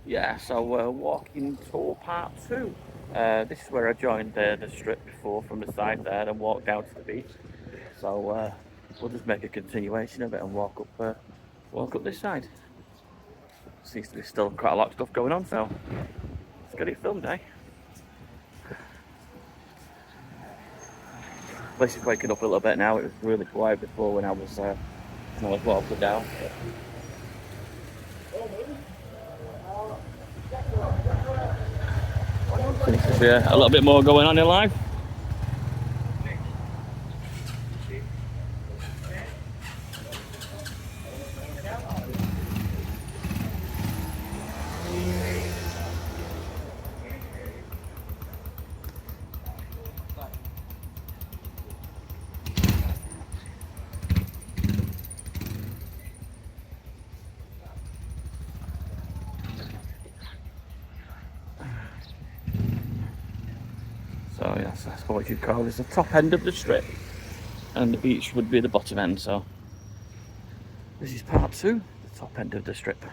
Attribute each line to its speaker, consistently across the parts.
Speaker 1: Yeah, so walking tour part two. This is where I joined the strip before from the side there and walked down to the beach. So we'll just make a continuation of it and walk up this side. Seems to be still quite a lot of stuff going on, so let's get it filmed, eh? Place is waking up a little bit now. It was really quiet before when I was walking down. Seems to be a little bit more going on in life. So yes, that's what you'd call this the top end of the strip, and the beach would be the bottom end. So this is part two, the top end of the strip.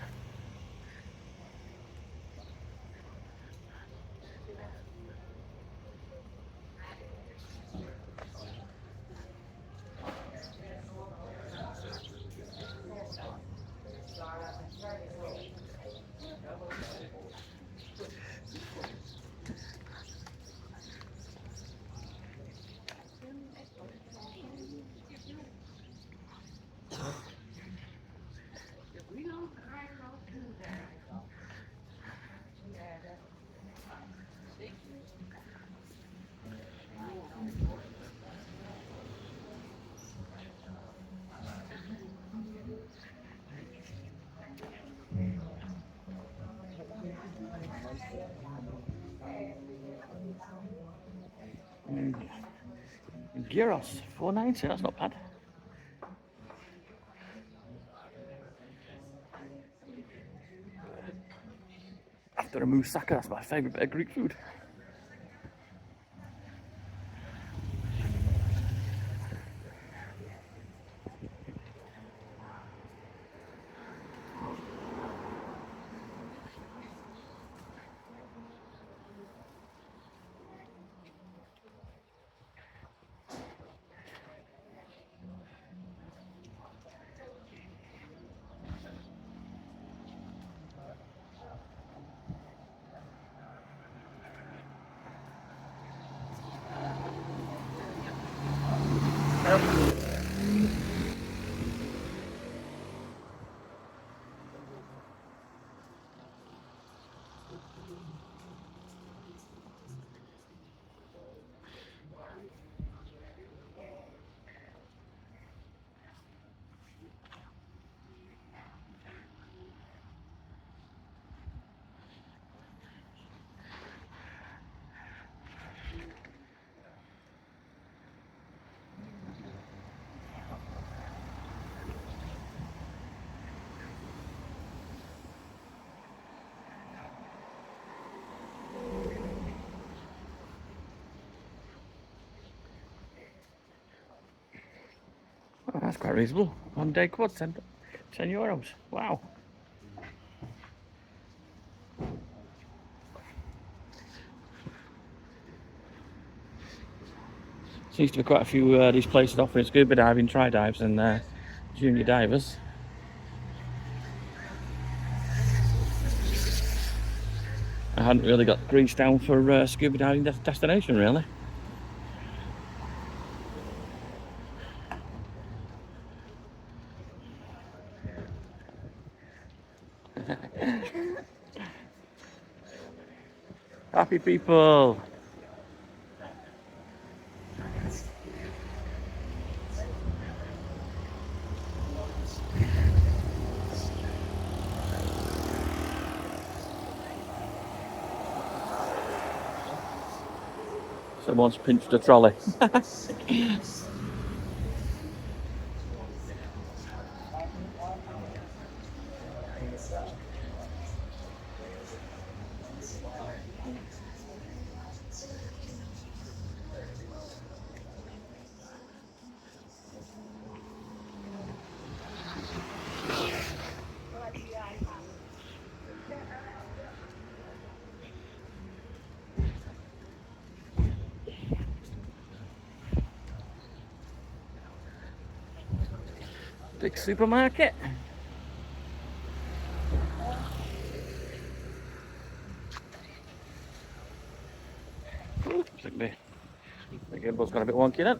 Speaker 1: Gyros, 490, that's not bad. After a moussaka, that's my favourite bit of Greek food. Oh, that's quite reasonable. 1 day quad, 10 euros. Wow. Seems to be quite a few these places offering scuba diving, tri dives, and junior divers. I hadn't really got Greece down for scuba diving destination, really. Happy people. Someone's pinched a trolley. Big supermarket. Ooh, I think the gimbal's got a bit wonky then.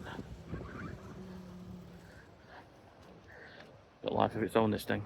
Speaker 1: Got life of its own, this thing.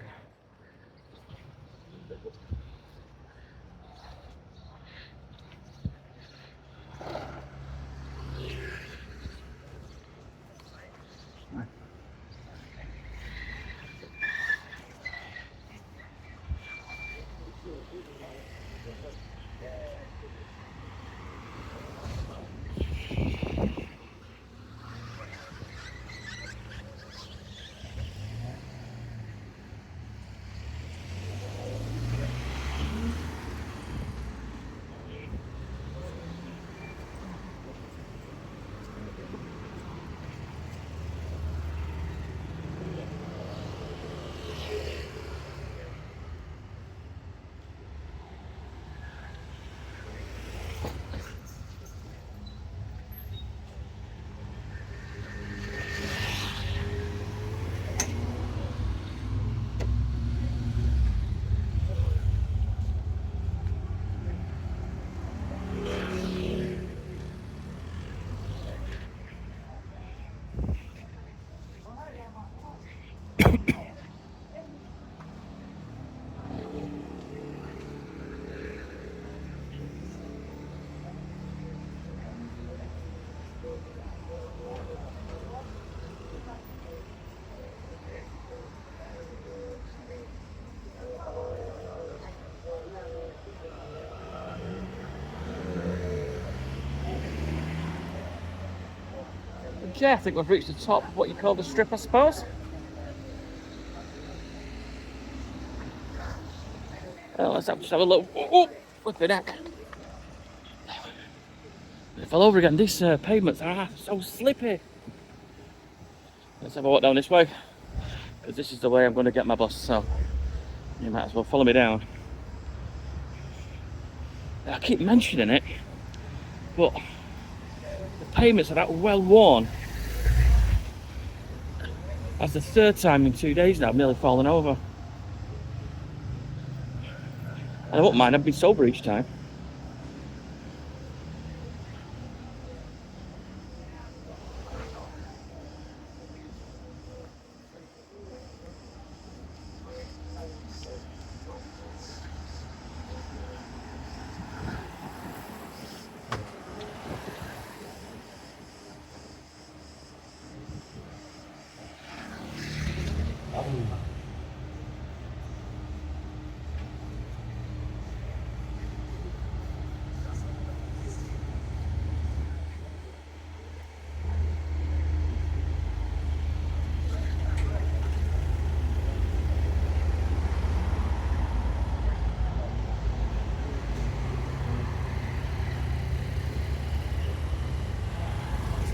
Speaker 1: Yeah, I think we've reached the top of what you call the strip, I suppose. Let's just have a look. Oh, flipping heck. It fell over again. These pavements are so slippy. Let's have a walk down this way, because this is the way I'm going to get my bus, so you might as well follow me down. I keep mentioning it, but the pavements are that well worn. That's the third time in 2 days now I've nearly fallen over. And I won't mind, I've been sober each time.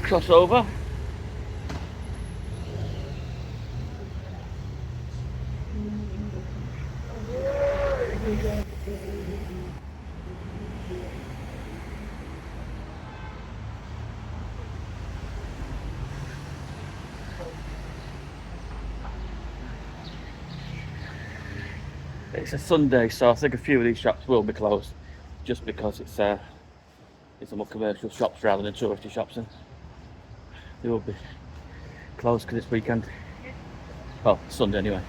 Speaker 1: Cross over. It's a Sunday, so I think a few of these shops will be closed, just because it's a more commercial shops rather than touristy shops, and they will be closed because it's weekend. Well, Sunday anyway.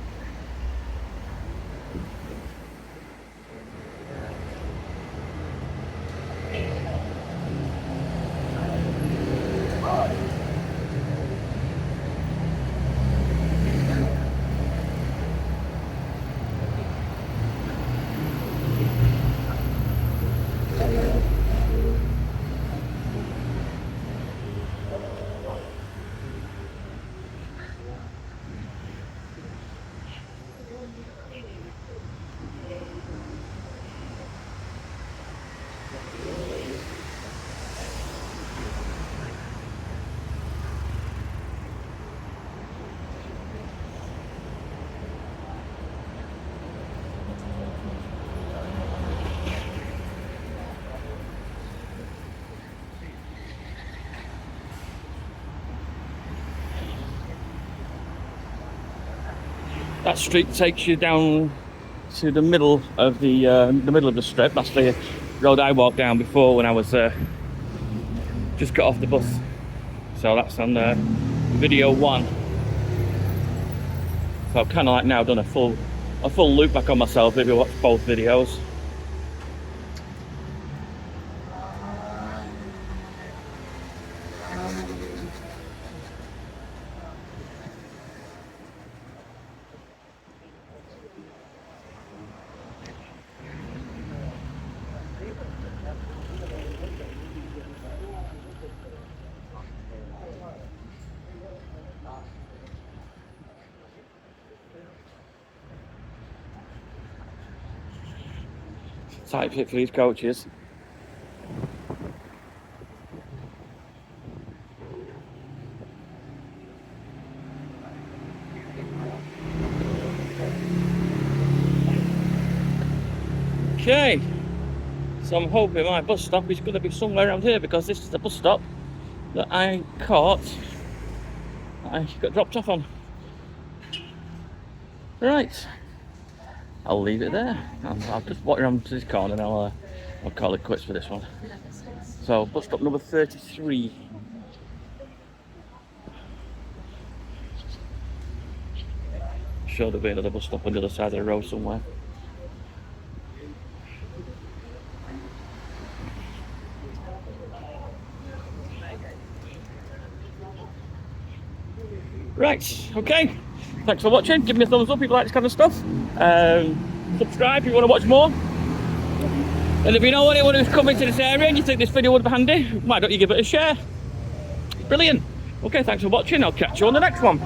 Speaker 1: that street takes you down to the middle of the strip. That's the road I walked down before when I was just got off the bus. So that's on video 1. So I've kind of like now done a full loop back on myself if you watch both videos. Tight fit for these coaches. Okay, so I'm hoping my bus stop is going to be somewhere around here, because this is the bus stop that I caught. I got dropped off on. Right, I'll leave it there. I'll just walk around to this corner and I'll call it quits for this one. So bus stop number 33. Sure there'll be another bus stop on the other side of the road somewhere. Right, okay. Thanks for watching. Give me a thumbs up if you like this kind of stuff. Subscribe if you want to watch more. And if you know anyone who's coming to this area and you think this video would be handy, why don't you give it a share? Brilliant. Okay, thanks for watching. I'll catch you on the next one.